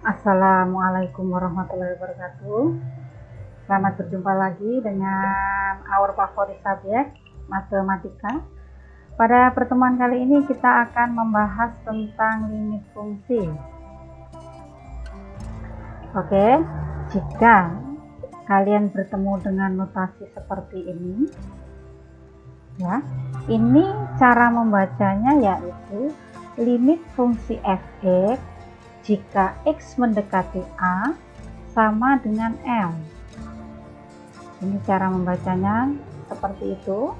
Assalamualaikum warahmatullahi wabarakatuh. Selamat berjumpa lagi dengan our favorit subjek matematika. Pada pertemuan kali ini kita akan membahas tentang limit fungsi. Oke, jika kalian bertemu dengan notasi seperti ini, ya, ini cara membacanya yaitu limit fungsi f(x) jika x mendekati a sama dengan L. Ini cara membacanya seperti itu.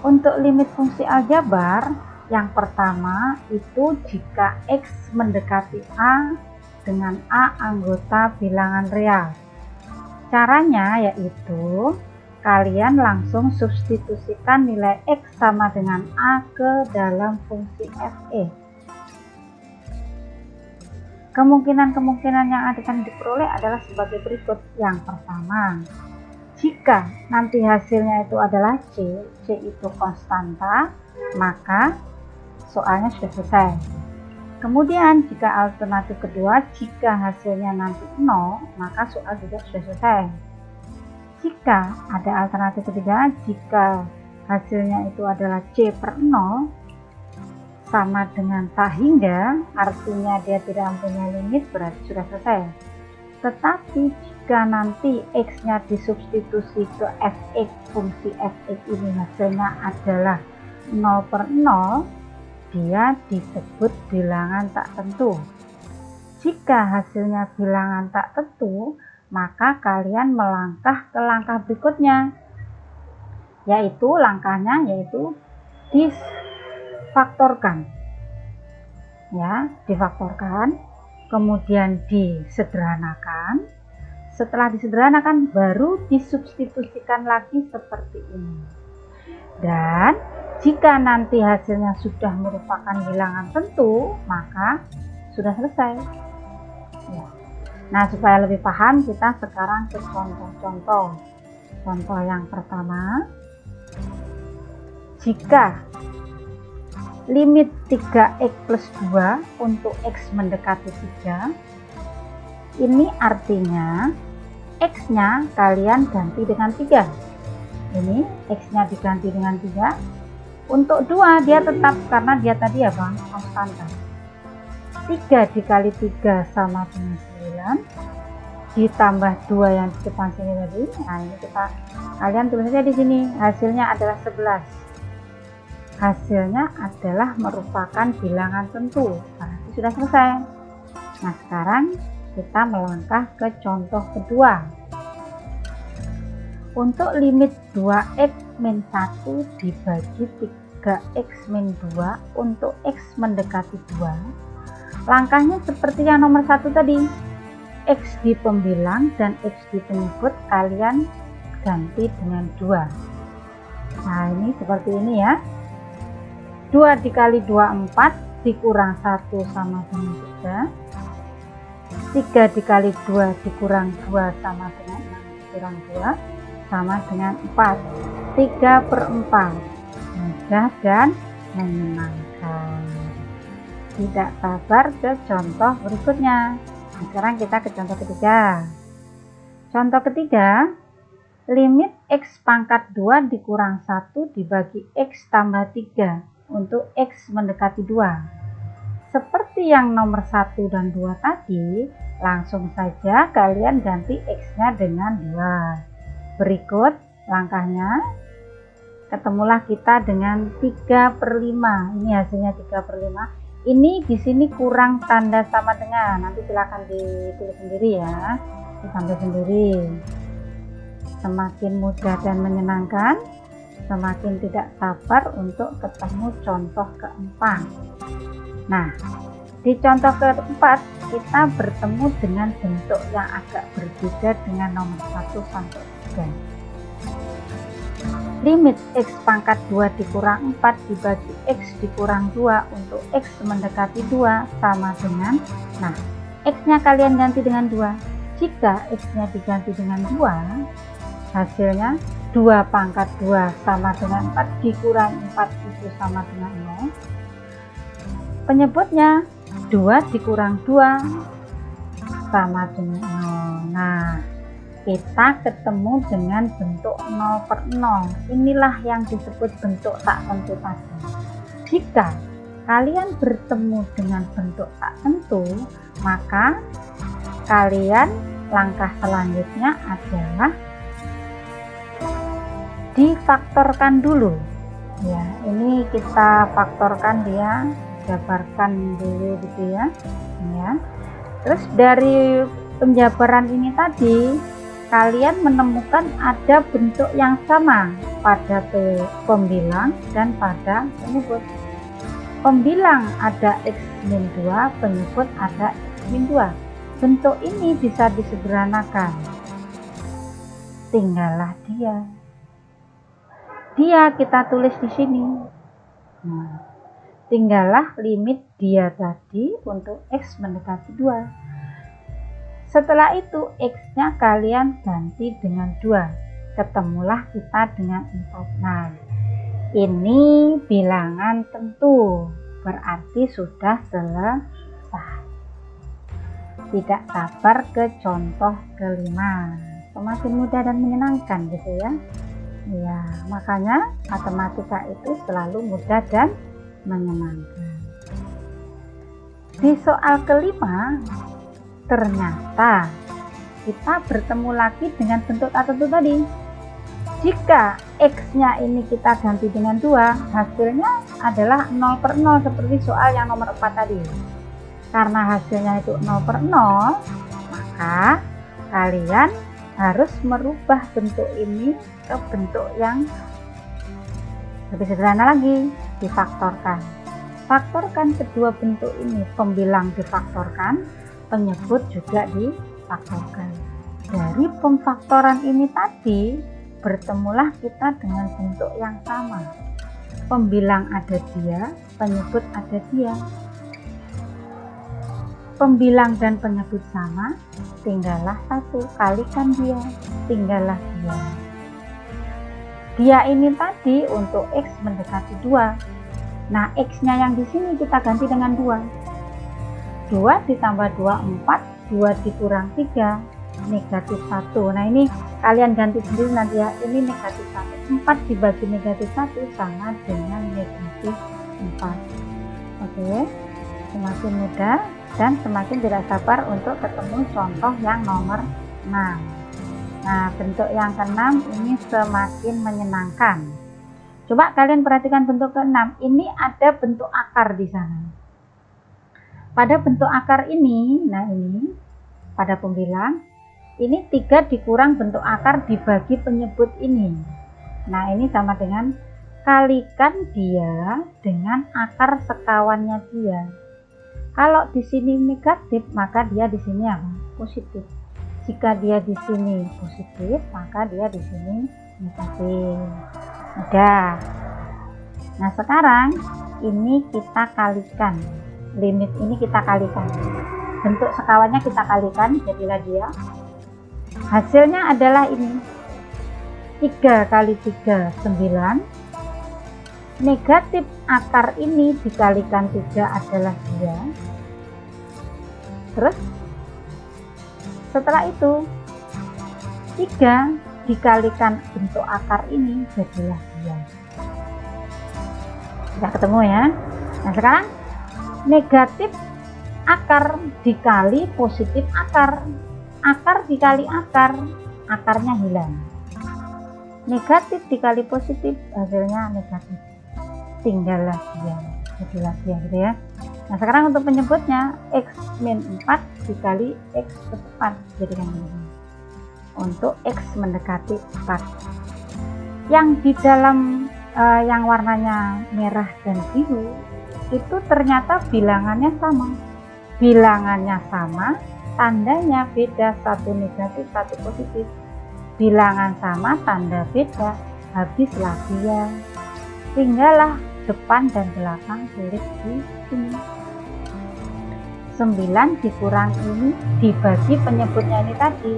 Untuk limit fungsi aljabar, yang pertama itu jika x mendekati a dengan a anggota bilangan real. Caranya yaitu kalian langsung substitusikan nilai x sama dengan a ke dalam fungsi f(x). Kemungkinan-kemungkinan yang akan diperoleh adalah sebagai berikut. Yang pertama, jika nanti hasilnya itu adalah C itu konstanta, maka soalnya sudah selesai. Kemudian jika alternatif kedua, jika hasilnya nanti 0, maka soal juga sudah selesai. Jika ada alternatif ketiga, jika hasilnya itu adalah C/0 sama dengan tak hingga, artinya dia tidak mempunyai limit, berarti sudah selesai. Tetapi jika nanti x-nya disubstitusi ke f(x), fungsi f(x) ini hasilnya adalah 0/0, dia disebut bilangan tak tentu. Jika hasilnya bilangan tak tentu, maka kalian melangkah ke langkah berikutnya, yaitu langkahnya yaitu difaktorkan, ya, difaktorkan, kemudian disederhanakan. Setelah disederhanakan baru disubstitusikan lagi seperti ini. Dan jika nanti hasilnya sudah merupakan bilangan tentu, maka sudah selesai, ya. Nah, supaya lebih paham, kita sekarang ke contoh-contoh. Contoh yang pertama, jika limit 3x plus 2 untuk x mendekati 3, ini artinya x-nya kalian ganti dengan 3. Ini x-nya diganti dengan 3. Untuk 2 dia tetap, karena dia tadi apa? Konstanta. 3 dikali 3 sama dengan 9, ditambah 2 yang di depan sini tadi. Nah, ini kalian tulis saja di sini, hasilnya adalah 11. Hasilnya adalah merupakan bilangan tentu, berarti sudah selesai. Nah, sekarang kita melangkah ke contoh kedua. Untuk limit 2x min 1 dibagi 3x min 2 untuk x mendekati 2, langkahnya seperti yang nomor 1 tadi. X di pembilang dan x di penyebut kalian ganti dengan 2. Nah, ini seperti ini ya. 2 dikali 2 4, dikurang 1 sama dengan 3. 3 dikali 2 dikurang 2 sama dengan 6, dikurang 2 sama dengan 4. 3/4. Mudah dan menyenangkan. Tidak sabar ke contoh berikutnya. Sekarang kita ke contoh ketiga. Contoh ketiga, limit x pangkat 2 dikurang 1 dibagi x tambah 3 untuk x mendekati 2. Seperti yang nomor 1 dan 2 tadi, langsung saja kalian ganti x-nya dengan 2. Berikut langkahnya, ketemulah kita dengan 3/5. Ini hasilnya 3/5. Ini di sini kurang tanda sama dengan, nanti silakan ditulis sendiri ya, disambil sendiri. Semakin mudah dan menyenangkan, semakin tidak sabar untuk ketemu contoh keempat. Nah, di contoh keempat kita bertemu dengan bentuk yang agak berbeda dengan nomor 1 sampai 3. Limit x pangkat 2 dikurang 4 dibagi x dikurang 2 untuk x mendekati 2 sama dengan, nah, x-nya kalian ganti dengan 2. Jika x-nya diganti dengan 2, hasilnya 2 pangkat 2 sama dengan 4 dikurang 4 itu sama dengan 0. Penyebutnya 2 dikurang 2 sama dengan 0. Nah, kita ketemu dengan bentuk 0/0. Inilah yang disebut bentuk tak tentu tadi. Jika kalian bertemu dengan bentuk tak tentu, maka kalian langkah selanjutnya adalah difaktorkan dulu. Ya, ini kita faktorkan, dia jabarkan dulu gitu ya. Ya. Terus dari penjabaran ini tadi kalian menemukan ada bentuk yang sama pada pembilang dan pada penyebut. Pembilang ada x-2, penyebut ada x-2. Bentuk ini bisa disederhanakan. Tinggallah dia. Dia kita tulis di sini. Nah, tinggallah limit dia tadi untuk x mendekati 2. Setelah itu x-nya kalian ganti dengan 2. Ketemulah kita dengan 4. Nah, ini bilangan tentu, berarti sudah selesai. Tidak sabar ke contoh kelima. Semakin mudah dan menyenangkan gitu ya. Ya, makanya matematika itu selalu mudah dan menyenangkan. Di soal kelima, ternyata kita bertemu lagi dengan bentuk tak tentu tadi. Jika x-nya ini kita ganti dengan 2, hasilnya adalah 0/0 seperti soal yang nomor 4 tadi. Karena hasilnya itu 0/0, maka kalian harus merubah bentuk ini ke bentuk yang lebih sederhana lagi, difaktorkan. Faktorkan kedua bentuk ini, pembilang difaktorkan, penyebut juga difaktorkan. Dari pemfaktoran ini tadi, bertemulah kita dengan bentuk yang sama. Pembilang ada dia, penyebut ada dia. Pembilang dan penyebut sama, tinggallah 1, kalikan dia, tinggallah dia. Dia ini tadi untuk x mendekati 2. Nah, x-nya yang di sini kita ganti dengan 2. 2 ditambah 2, 4, 2 dikurang 3, negatif 1. Nah, ini kalian ganti sendiri nanti ya, ini negatif 1. 4 dibagi negatif 1 sama dengan negatif 4. Oke, semakin mudah dan semakin tidak sabar untuk ketemu contoh yang nomor 6. Nah, bentuk yang ke-6 ini semakin menyenangkan. Coba kalian perhatikan bentuk ke-6. Ini ada bentuk akar di sana. Pada bentuk akar ini, nah ini pada pembilang, ini 3 dikurang bentuk akar dibagi penyebut ini. Nah, ini sama dengan kalikan dia dengan akar sekawannya dia. Kalau di sini negatif, maka dia di sini apa? Positif. Jika dia di sini positif, maka dia di sini negatif. Udah. Nah, sekarang ini kita kalikan. Limit ini kita kalikan. Bentuk sekawannya kita kalikan, jadilah dia. Hasilnya adalah ini. 3 kali 3, 9. Negatif akar ini dikalikan 3 adalah dia. Terus setelah itu 3 dikalikan bentuk akar ini jadilah dia. Sudah ketemu ya. Nah, sekarang negatif akar dikali positif akar. Akar dikali akar, akarnya hilang. Negatif dikali positif, hasilnya negatif. Tinggallah dia, jadilah dia gitu ya. Nah, sekarang untuk penyebutnya x min 4 dikali x plus 4, jadikan ini. Untuk x mendekati 4. Yang di dalam yang warnanya merah dan biru itu ternyata bilangannya sama. Bilangannya sama, tandanya beda, satu negatif, satu positif. Bilangan sama, tanda beda, habislah dia. Tinggallah depan dan belakang tulis di sini. 9 dikurang ini dibagi penyebutnya ini tadi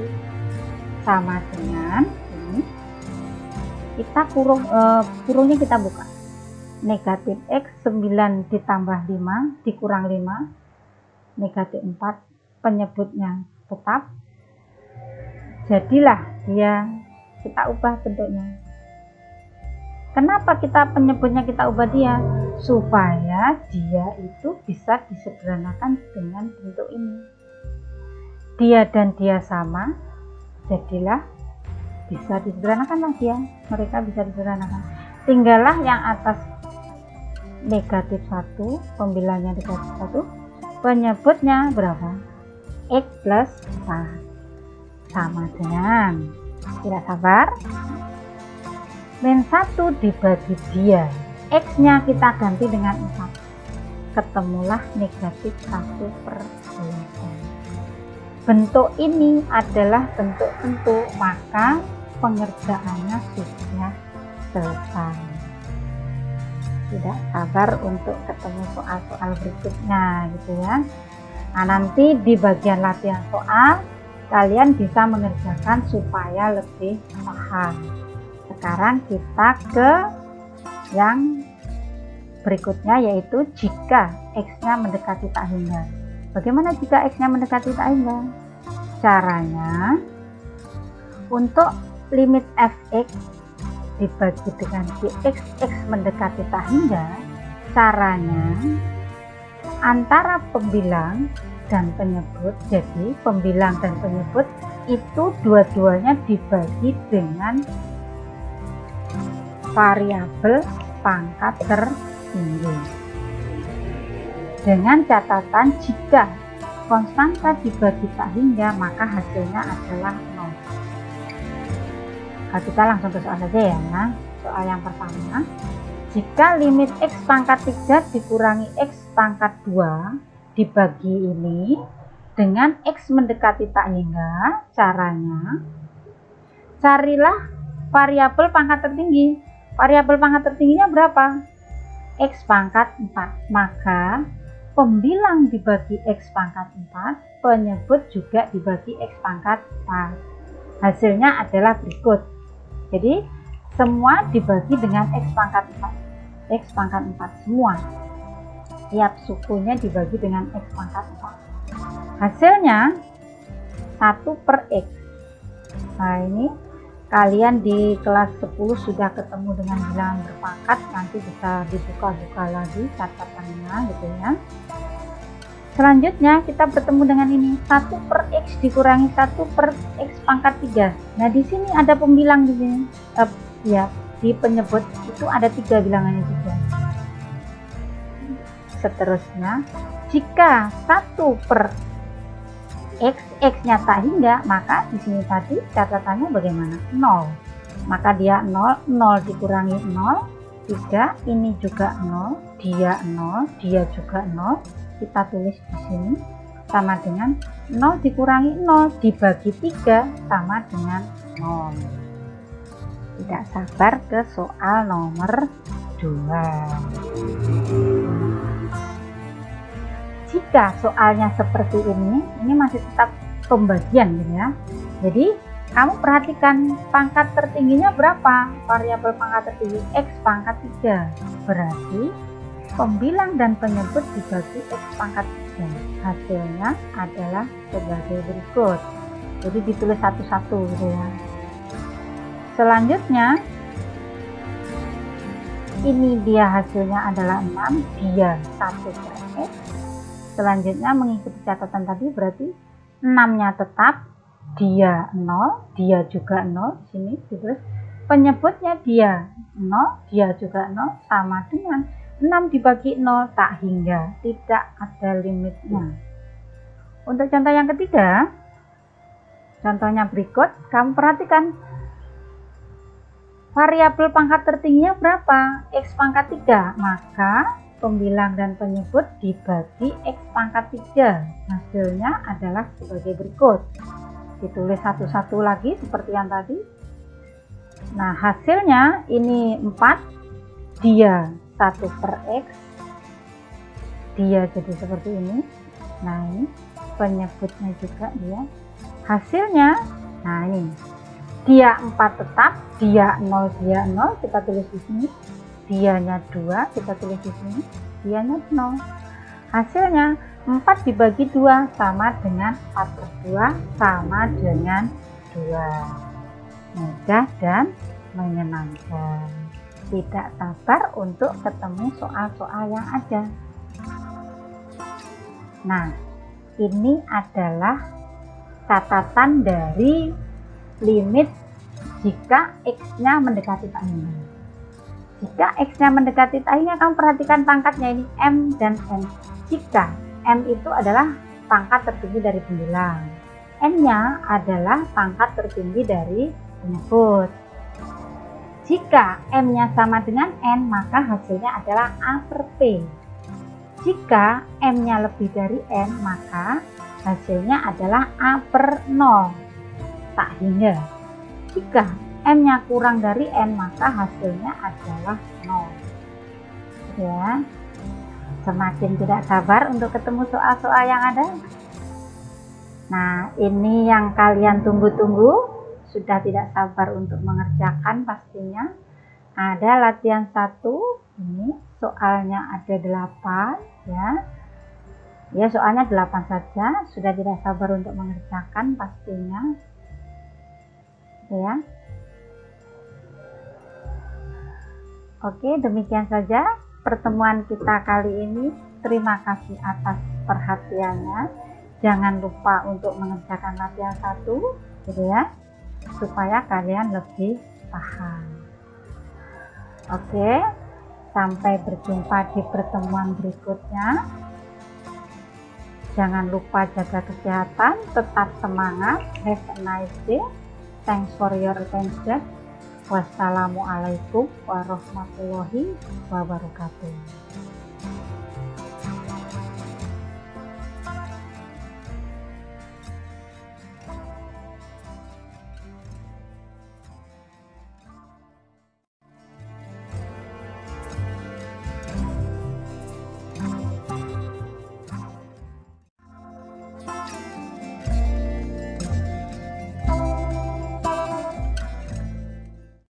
sama dengan ini. Kita kurungnya kita buka. Negatif x 9 ditambah 5 dikurang 5 negatif 4, penyebutnya tetap, jadilah dia, kita ubah bentuknya. Kenapa penyebutnya kita ubah dia? Supaya dia itu bisa disederhanakan dengan bentuk ini. Dia dan dia sama, jadilah bisa disederhanakan lagi ya, mereka bisa disederhanakan. Tinggallah yang atas negatif 1, pembilangnya negatif 1, penyebutnya berapa? X plus 4 sama dengan, tidak sabar, min 1 dibagi dia, X nya kita ganti dengan 4, ketemulah negatif 1/8. Bentuk ini adalah bentuk-bentuk, maka pengerjaannya sudah selesai. Tidak sabar untuk ketemu soal-soal berikutnya gitu ya. Nah, nanti di bagian latihan soal kalian bisa mengerjakan supaya lebih paham. Sekarang kita ke yang berikutnya, yaitu jika X-nya mendekati tak hingga. Bagaimana jika X-nya mendekati tak hingga? Caranya, untuk limit fx dibagi dengan dx X mendekati tak hingga, caranya antara pembilang dan penyebut, jadi pembilang dan penyebut itu dua-duanya dibagi dengan variabel pangkat tertinggi. Dengan catatan jika konstanta dibagi tak hingga, maka hasilnya adalah 0. Nah, kita langsung ke soal saja ya. Soal yang pertama, jika limit X pangkat 3 dikurangi X pangkat 2 dibagi ini dengan X mendekati tak hingga, caranya carilah variabel pangkat tertinggi. Variabel pangkat tertingginya berapa? X pangkat 4. Maka pembilang dibagi X pangkat 4, penyebut juga dibagi X pangkat 4. Hasilnya adalah berikut. Jadi semua dibagi dengan X pangkat 4. X pangkat 4 semua. Tiap sukunya dibagi dengan X pangkat 4. Hasilnya 1/X. Nah, ini kalian di kelas 10 sudah ketemu dengan bilangan berpangkat, nanti bisa dibuka-buka lagi catatannya gitu ya. Selanjutnya kita bertemu dengan ini 1/X dikurangi 1/X pangkat 3. Nah, di sini ada pembilang di sini. Ya, di penyebut itu ada 3 bilangannya juga. Seterusnya, jika 1/X X-nya tak hingga, maka di sini tadi catatannya bagaimana? 0. Maka dia 0, 0 dikurangi 0, 3, ini juga 0, dia 0, dia juga 0. Kita tulis di sini sama dengan 0 dikurangi 0 dibagi 3 sama dengan 0. Tidak sabar ke soal nomor 2. Jika soalnya seperti ini masih tetap pembagian gitu ya. Jadi kamu perhatikan pangkat tertingginya berapa? Variabel pangkat tertinggi X pangkat 3. Berarti pembilang dan penyebut dibagi X pangkat 3. Hasilnya adalah sebagai berikut. Jadi ditulis satu-satu gitu ya. Selanjutnya ini dia hasilnya adalah 6, dia 1/X. Selanjutnya mengikuti catatan tadi, berarti 6-nya tetap, dia 0, dia juga 0. Sini ditulis penyebutnya dia 0, dia juga 0, sama dengan 6 dibagi 0 tak hingga, tidak ada limitnya. Untuk contoh yang ketiga, contohnya berikut, kamu perhatikan variabel pangkat tertingginya berapa? X pangkat 3, maka pembilang dan penyebut dibagi X pangkat 3. Hasilnya adalah sebagai berikut. Ditulis satu-satu lagi seperti yang tadi. Nah, hasilnya ini 4, dia 1/X, dia jadi seperti ini. Nah, ini penyebutnya juga dia. Hasilnya, nah ini, dia 4 tetap, dia 0, dia 0, kita tulis di sini. Dianya 2, kita tulis di sini, dianya 0. Hasilnya 4 dibagi 2 sama dengan 4/2 sama dengan 2. Mudah dan menyenangkan. Tidak sabar untuk ketemu soal-soal yang ada. Nah, ini adalah catatan dari limit jika X-nya mendekati tak hingga. Jika X-nya mendekati tak hingga, kamu perhatikan pangkatnya ini M dan N. Jika M itu adalah pangkat tertinggi dari pembilang, N-nya adalah pangkat tertinggi dari penyebut. Jika M-nya sama dengan N, maka hasilnya adalah A per P. Jika M-nya lebih dari N, maka hasilnya adalah A per 0, tak hingga. Jika M-nya kurang dari N, maka hasilnya adalah 0. Ya, semakin tidak sabar untuk ketemu soal-soal yang ada. Nah, ini yang kalian tunggu-tunggu. Sudah tidak sabar untuk mengerjakan pastinya. Ada latihan 1, ini soalnya ada 8 ya. Ya, soalnya 8 saja. Sudah tidak sabar untuk mengerjakan pastinya. Ya. Oke, demikian saja pertemuan kita kali ini. Terima kasih atas perhatiannya. Jangan lupa untuk mengerjakan latihan 1 gitu ya, supaya kalian lebih paham. Oke, sampai berjumpa di pertemuan berikutnya. Jangan lupa jaga kesehatan, tetap semangat. Have a nice day. Thanks for your attention. Wassalamualaikum warahmatullahi wabarakatuh.